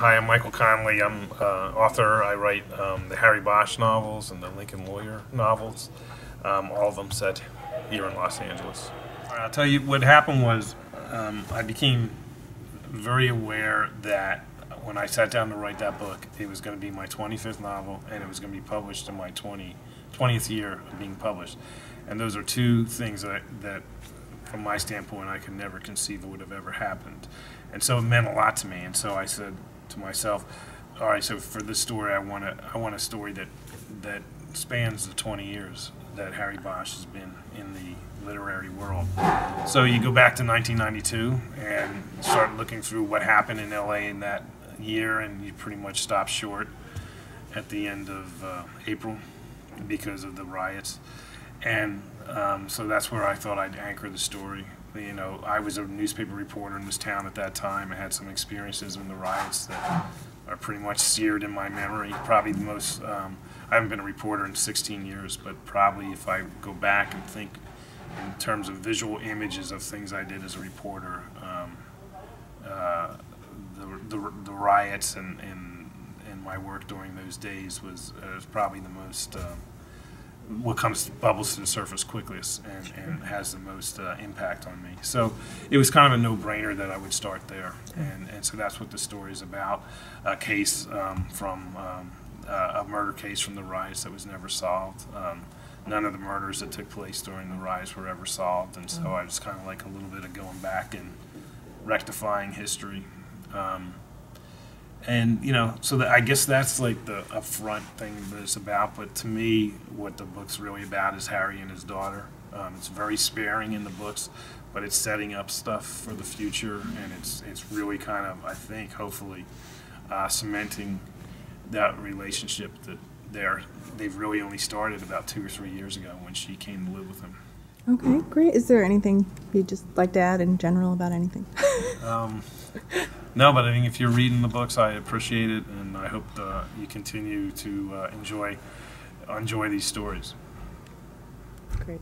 Hi, I'm Michael Connelly. I'm author. I write the Harry Bosch novels and the Lincoln Lawyer novels. All of them set here in Los Angeles. I'll tell you what happened was I became very aware that when I sat down to write that book, it was going to be my 25th novel and it was going to be published in my 20th year of being published. And those are two things that from my standpoint, I could never conceive it would have ever happened. And so it meant a lot to me. And so I said to myself, all right, so for this story, I want a story that spans the 20 years that Harry Bosch has been in the literary world. So you go back to 1992 and start looking through what happened in LA in that year, and you pretty much stop short at the end of April because of the riots. And so that's where I thought I'd anchor the story. You know, I was a newspaper reporter in this town at that time. I had some experiences in the riots that are pretty much seared in my memory. Probably the most, I haven't been a reporter in 16 years, but probably if I go back and think in terms of visual images of things I did as a reporter, the riots and my work during those days was probably the most what bubbles to the surface quickest and has the most impact on me. So it was kind of a no-brainer that I would start there, and so that's what the story is about. A case from a murder case from the riots that was never solved. None of the murders that took place during the riots were ever solved, and so I was kind of like a little bit of going back and rectifying history. And you know, so I guess that's like the upfront thing that it's about. But to me, what the book's really about is Harry and his daughter. It's very sparing in the books, but it's setting up stuff for the future, and it's really kind of, I think, hopefully, cementing that relationship that they've really only started about 2 or 3 years ago when she came to live with him. Okay, great. Is there anything you'd just like to add in general about anything? No, but I think if you're reading the books, I appreciate it, and I hope you continue to enjoy these stories. Great.